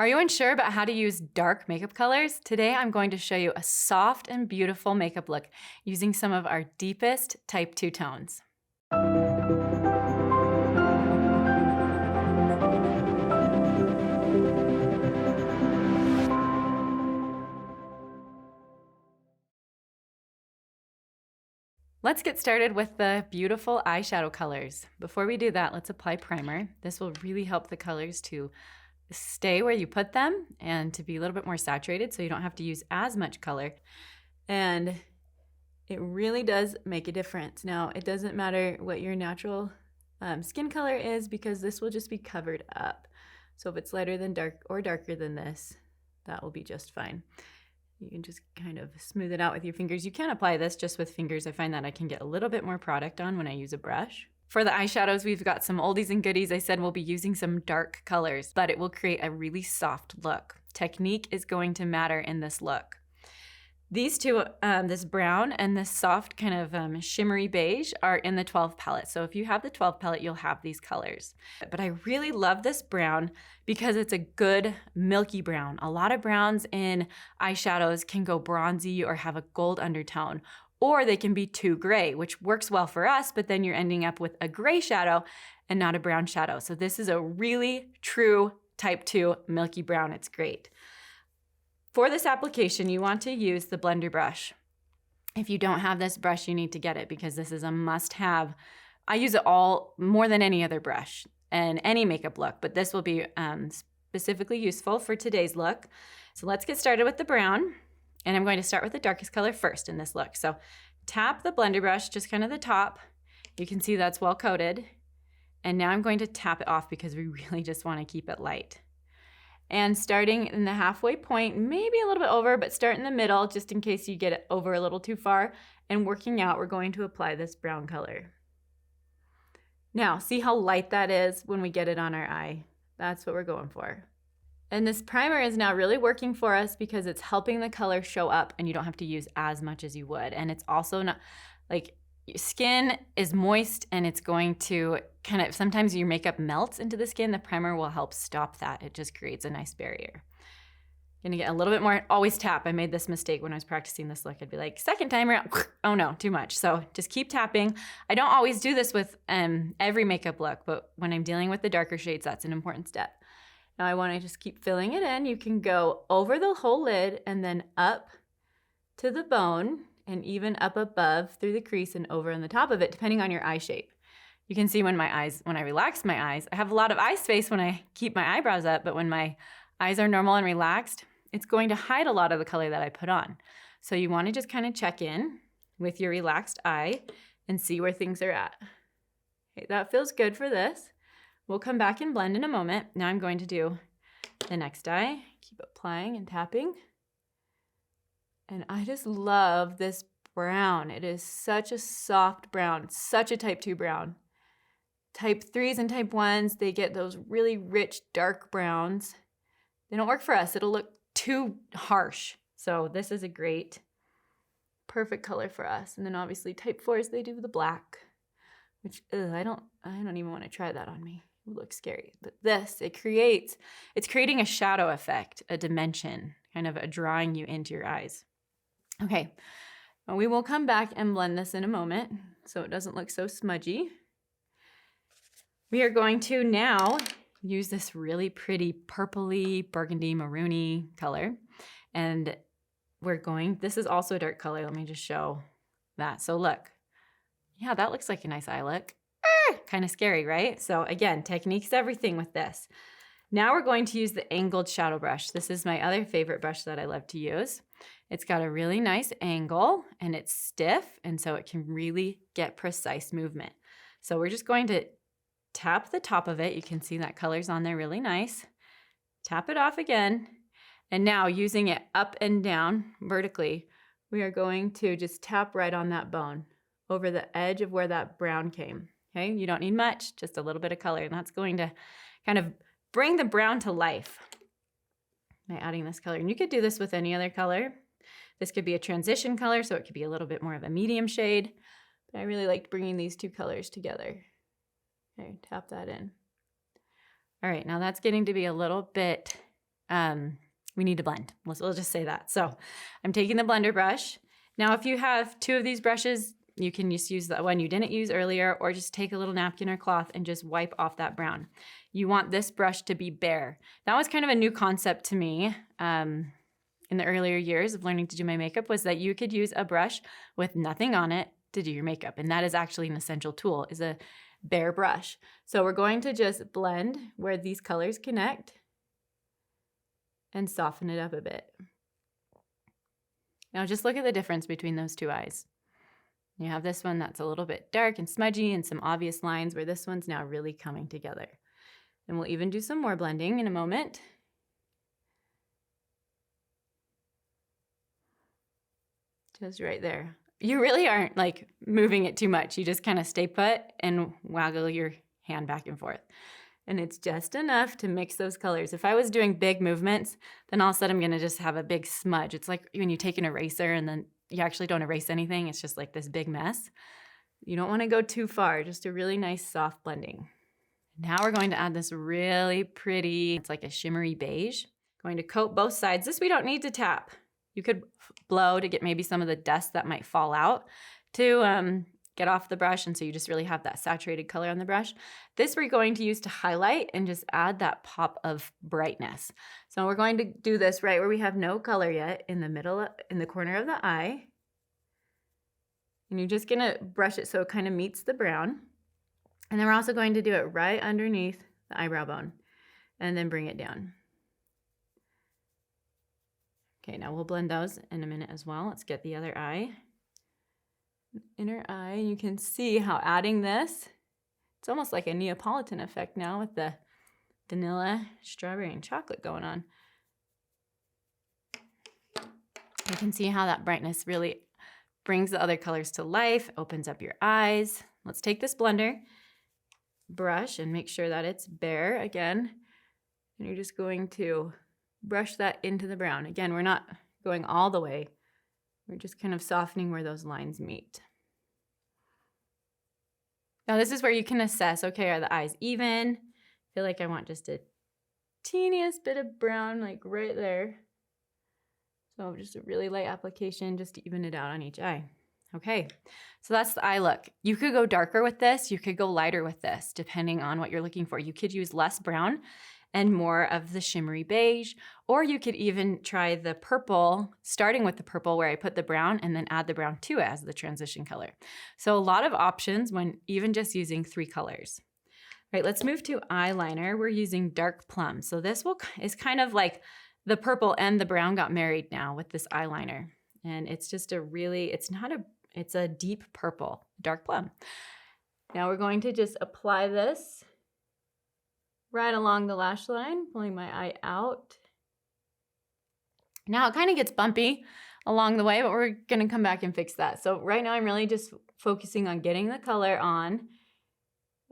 Are you unsure about how to use dark makeup colors? Today I'm going to show you a soft and beautiful makeup look using some of our deepest type 2 tones. Let's get started with the beautiful eyeshadow colors. Before we do that, let's apply primer. This will really help the colors to stay where you put them and to be a little bit more saturated so you don't have to use as much color. And it really does make a difference. Now, it doesn't matter what your natural skin color is because this will just be covered up. So if it's lighter than dark or darker than this, that will be just fine. You can just kind of smooth it out with your fingers. You can apply this just with fingers. I find that I can get a little bit more product on when I use a brush. For the eyeshadows, we've got some oldies and goodies. I said we'll be using some dark colors, but it will create a really soft look. Technique is going to matter in this look. These two, this brown and this soft kind of shimmery beige, are in the 12 palette. So if you have the 12 palette, you'll have these colors. But I really love this brown because it's a good milky brown. A lot of browns in eyeshadows can go bronzy or have a gold undertone, or they can be too gray, which works well for us, but then you're ending up with a gray shadow and not a brown shadow. So this is a really true type 2 milky brown. It's great. For this application, you want to use the blender brush. If you don't have this brush, you need to get it because this is a must-have. I use it all more than any other brush and any makeup look, but this will be specifically useful for today's look. So let's get started with the brown, and I'm going to start with the darkest color first in this look. So tap the blender brush, just kind of the top. You can see that's well coated. And now I'm going to tap it off because we really just want to keep it light. And starting in the halfway point, maybe a little bit over, but start in the middle just in case you get it over a little too far. And working out, we're going to apply this brown color. Now, see how light that is when we get it on our eye? That's what we're going for. And this primer is now really working for us because it's helping the color show up and you don't have to use as much as you would. And it's also not like skin is moist and it's going to kind of, sometimes your makeup melts into the skin. The primer will help stop that. It just creates a nice barrier. Gonna get a little bit more, always tap. I made this mistake when I was practicing this look. I'd be like, second time around, oh no, too much. So just keep tapping. I don't always do this with every makeup look, but when I'm dealing with the darker shades, that's an important step. Now I wanna just keep filling it in. You can go over the whole lid and then up to the bone and even up above through the crease and over on the top of it, depending on your eye shape. You can see when I relax my eyes, I have a lot of eye space when I keep my eyebrows up, but when my eyes are normal and relaxed, it's going to hide a lot of the color that I put on. So you wanna just kind of check in with your relaxed eye and see where things are at. Okay, that feels good for this. We'll come back and blend in a moment. Now I'm going to do the next eye. Keep applying and tapping. And I just love this brown. It is such a soft brown, such a type 2 brown. Type 3s and type 1s, they get those really rich, dark browns. They don't work for us. It'll look too harsh. So this is a great, perfect color for us. And then obviously type 4s, they do the black, which I don't even want to try that on me. It would look scary. But this, it's creating a shadow effect, a dimension, kind of a drawing you into your eyes. Okay, we will come back and blend this in a moment so it doesn't look so smudgy. We are going to now use this really pretty purpley, burgundy, maroony color. And this is also a dark color. Let me just show that. So look, yeah, that looks like a nice eye look. Kind of scary, right? So again, technique's everything with this. Now we're going to use the angled shadow brush. This is my other favorite brush that I love to use. It's got a really nice angle and it's stiff, and so it can really get precise movement. So we're just going to tap the top of it. You can see that color's on there really nice. Tap it off again. And now using it up and down vertically, we are going to just tap right on that bone over the edge of where that brown came. Okay, you don't need much, just a little bit of color, and that's going to kind of bring the brown to life by adding this color. And you could do this with any other color. This could be a transition color, so it could be a little bit more of a medium shade. But I really liked bringing these two colors together. Okay, tap that in. All right, now that's getting to be a little bit we need to blend. We'll just say that. So I'm taking the blender brush. Now, if you have two of these brushes, you can just use the one you didn't use earlier, or just take a little napkin or cloth and just wipe off that brown. You want this brush to be bare. That was kind of a new concept to me in the earlier years of learning to do my makeup, was that you could use a brush with nothing on it to do your makeup. And that is actually an essential tool, is a bare brush. So we're going to just blend where these colors connect and soften it up a bit. Now just look at the difference between those two eyes. You have this one that's a little bit dark and smudgy and some obvious lines, where this one's now really coming together. And we'll even do some more blending in a moment. Just right there. You really aren't like moving it too much. You just kind of stay put and waggle your hand back and forth. And it's just enough to mix those colors. If I was doing big movements, then all of a sudden I'm gonna just have a big smudge. It's like when you take an eraser and then you actually don't erase anything. It's just like this big mess. You don't wanna go too far, just a really nice soft blending. Now we're going to add this really pretty, it's like a shimmery beige. Going to coat both sides. This we don't need to tap. You could blow to get maybe some of the dust that might fall out to get off the brush, and so you just really have that saturated color on the brush. This we're going to use to highlight and just add that pop of brightness. So we're going to do this right where we have no color yet, in the middle, in the corner of the eye. And you're just gonna brush it so it kind of meets the brown. And then we're also going to do it right underneath the eyebrow bone and then bring it down. Okay, now we'll blend those in a minute as well. Let's get the other eye. Inner eye, and you can see how adding this, it's almost like a Neapolitan effect now with the vanilla, strawberry, and chocolate going on. You can see how that brightness really brings the other colors to life, opens up your eyes. Let's take this blender brush and make sure that it's bare again. And you're just going to brush that into the brown. Again, we're not going all the way. We're just kind of softening where those lines meet. Now this is where you can assess, okay, are the eyes even? I feel like I want just a teeniest bit of brown, like right there. So just a really light application just to even it out on each eye. Okay, so that's the eye look. You could go darker with this, you could go lighter with this, depending on what you're looking for. You could use less brown and more of the shimmery beige, or you could even try the purple, starting with the purple where I put the brown and then add the brown to it as the transition color. So a lot of options when even just using 3 colors. All right, let's move to eyeliner. We're using dark plum. So this is kind of like the purple and the brown got married now with this eyeliner. And it's just a really, it's a deep purple, dark plum. Now we're going to just apply this right along the lash line, pulling my eye out. Now it kind of gets bumpy along the way, but we're gonna come back and fix that. So right now I'm really just focusing on getting the color on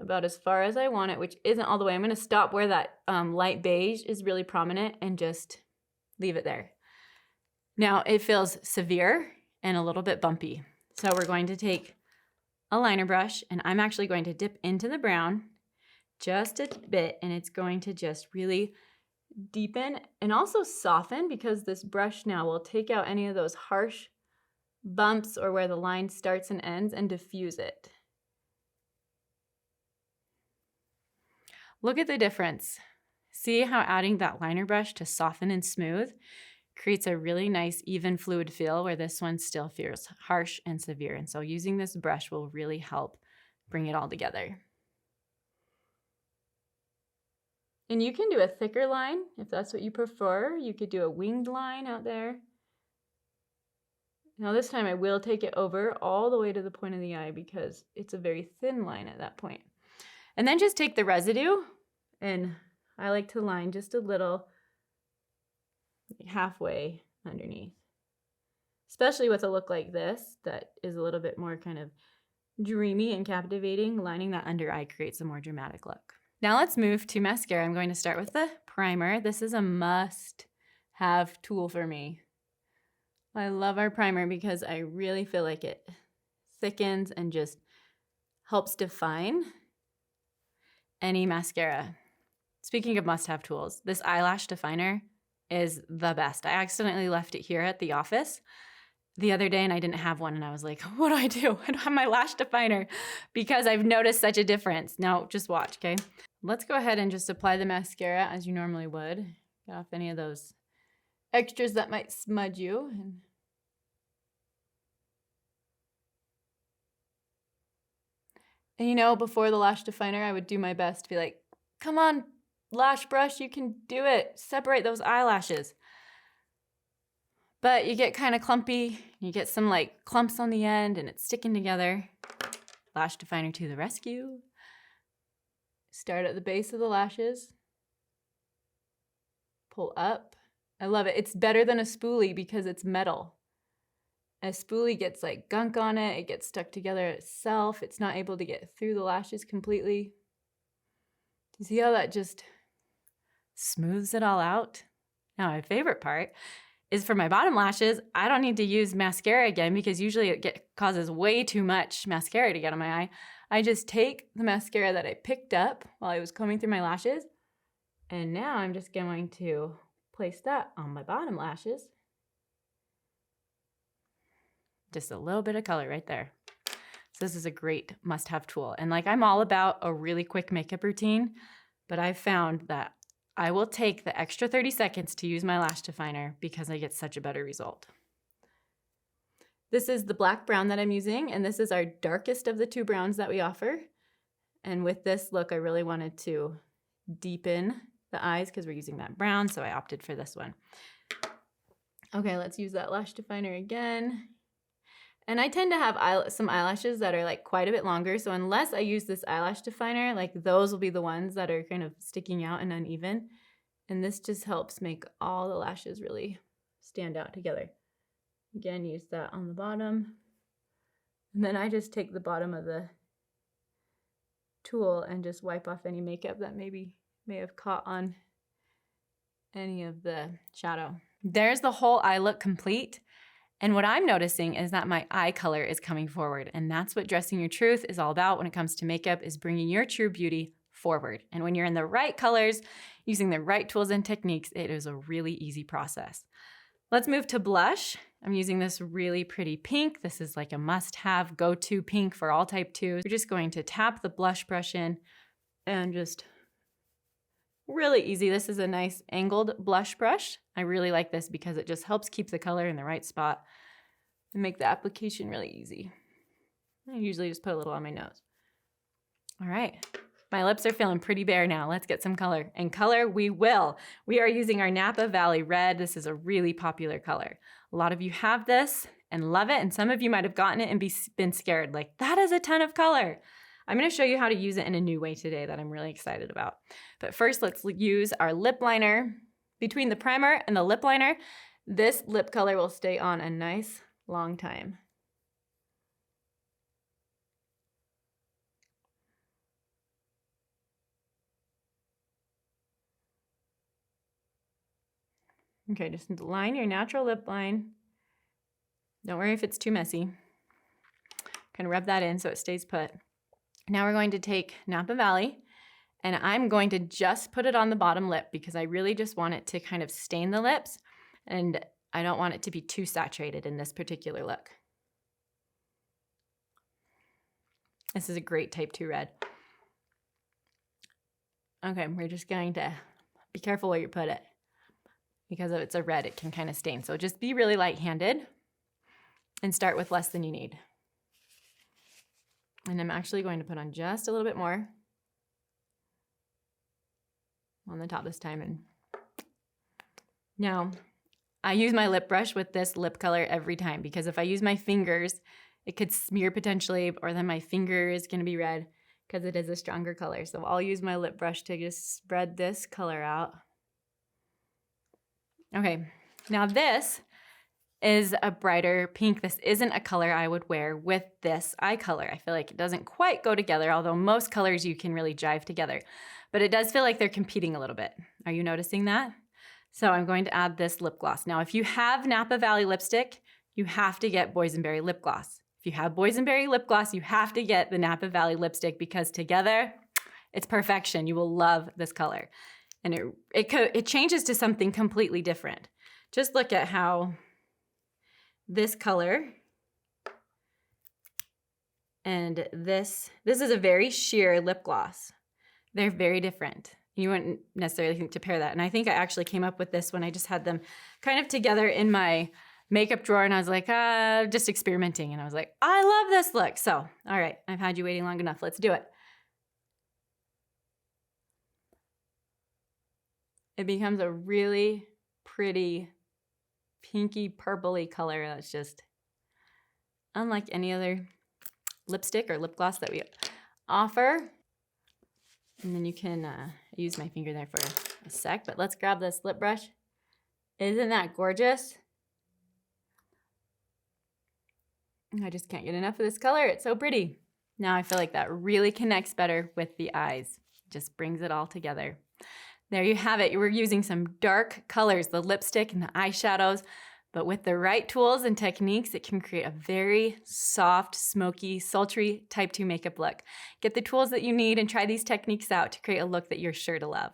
about as far as I want it, which isn't all the way. I'm gonna stop where that light beige is really prominent and just leave it there. Now it feels severe and a little bit bumpy. So we're going to take a liner brush, and I'm actually going to dip into the brown just a bit, and it's going to just really deepen and also soften, because this brush now will take out any of those harsh bumps or where the line starts and ends and diffuse it. Look at the difference. See how adding that liner brush to soften and smooth creates a really nice even fluid feel, where this one still feels harsh and severe. And so using this brush will really help bring it all together. And you can do a thicker line if that's what you prefer. You could do a winged line out there. Now this time I will take it over all the way to the point of the eye, because it's a very thin line at that point. And then just take the residue, and I like to line just a little halfway underneath. Especially with a look like this that is a little bit more kind of dreamy and captivating, lining that under eye creates a more dramatic look. Now let's move to mascara. I'm going to start with the primer. This is a must-have tool for me. I love our primer because I really feel like it thickens and just helps define any mascara. Speaking of must-have tools, this Eyelash Definer is the best. I accidentally left it here at the office the other day and I didn't have one and I was like, what do? I don't have my lash definer because I've noticed such a difference. Now just watch, okay? Let's go ahead and just apply the mascara as you normally would. Get off any of those extras that might smudge you. And you know, before the lash definer, I would do my best to be like, come on, lash brush, you can do it. Separate those eyelashes. But you get kind of clumpy. You get some like clumps on the end and it's sticking together. Lash definer to the rescue. Start at the base of the lashes. Pull up. I love it. It's better than a spoolie because it's metal. A spoolie gets like gunk on it. It gets stuck together itself. It's not able to get through the lashes completely. Do you see how that just smooths it all out? Now, my favorite part is for my bottom lashes, I don't need to use mascara again because usually it causes way too much mascara to get on my eye. I just take the mascara that I picked up while I was combing through my lashes, and now I'm just going to place that on my bottom lashes. Just a little bit of color right there. So this is a great must-have tool. And like I'm all about a really quick makeup routine, but I've found that I will take the extra 30 seconds to use my lash definer because I get such a better result. This is the black brown that I'm using, and this is our darkest of the two browns that we offer. And with this look, I really wanted to deepen the eyes because we're using that brown, so I opted for this one. Okay, let's use that lash definer again. And I tend to have some eyelashes that are like quite a bit longer, so unless I use this eyelash definer, like those will be the ones that are kind of sticking out and uneven. And this just helps make all the lashes really stand out together. Again, use that on the bottom. And then I just take the bottom of the tool and just wipe off any makeup that may have caught on any of the shadow. There's the whole eye look complete. And what I'm noticing is that my eye color is coming forward. And that's what Dressing Your Truth is all about when it comes to makeup, is bringing your true beauty forward. And when you're in the right colors, using the right tools and techniques, it is a really easy process. Let's move to blush. I'm using this really pretty pink. This is like a must-have go-to pink for all type 2s. You're just going to tap the blush brush in and just really easy. This is a nice angled blush brush. I really like this because it just helps keep the color in the right spot and make the application really easy. I usually just put a little on my nose. All right, my lips are feeling pretty bare now. Let's get some color. And color we will. We are using our Napa Valley red. This is a really popular color. A lot of you have this and love it, and some of you might have gotten it and been scared, like, that is a ton of color. I'm going to show you how to use it in a new way today that I'm really excited about. But first, let's use our lip liner. Between the primer and the lip liner, this lip color will stay on a nice long time. Okay, just line your natural lip line. Don't worry if it's too messy. Kind of rub that in so it stays put. Now we're going to take Napa Valley, and I'm going to just put it on the bottom lip because I really just want it to kind of stain the lips, and I don't want it to be too saturated in this particular look. This is a great type 2 red. Okay, we're just going to be careful where you put it because if it's a red, it can kind of stain. So just be really light-handed and start with less than you need. And I'm actually going to put on just a little bit more on the top this time. And now I use my lip brush with this lip color every time because if I use my fingers, it could smear potentially, or then my finger is going to be red because it is a stronger color. So I'll use my lip brush to just spread this color out. Okay, now this is a brighter pink. This isn't a color I would wear with this eye color. I feel like it doesn't quite go together, although most colors you can really jive together. But it does feel like they're competing a little bit. Are you noticing that? So I'm going to add this lip gloss. Now, if you have Napa Valley lipstick, you have to get Boysenberry lip gloss. If you have Boysenberry lip gloss, you have to get the Napa Valley lipstick because together, it's perfection. You will love this color. and it changes to something completely different. Just look at how this color and this is a very sheer lip gloss. They're very different. You wouldn't necessarily think to pair that. And I think I actually came up with this when I just had them kind of together in my makeup drawer, and I was like, just experimenting. And I was like, I love this look. So, all right, I've had you waiting long enough. Let's do it. It becomes a really pretty pinky purpley color that's just unlike any other lipstick or lip gloss that we offer. And then you can use my finger there for a sec, but let's grab this lip brush. Isn't that gorgeous? I just can't get enough of this color. It's so pretty. Now I feel like that really connects better with the eyes. Just brings it all together. There you have it. We're using some dark colors, the lipstick and the eyeshadows, but with the right tools and techniques, it can create a very soft, smoky, sultry type 2 makeup look. Get the tools that you need and try these techniques out to create a look that you're sure to love.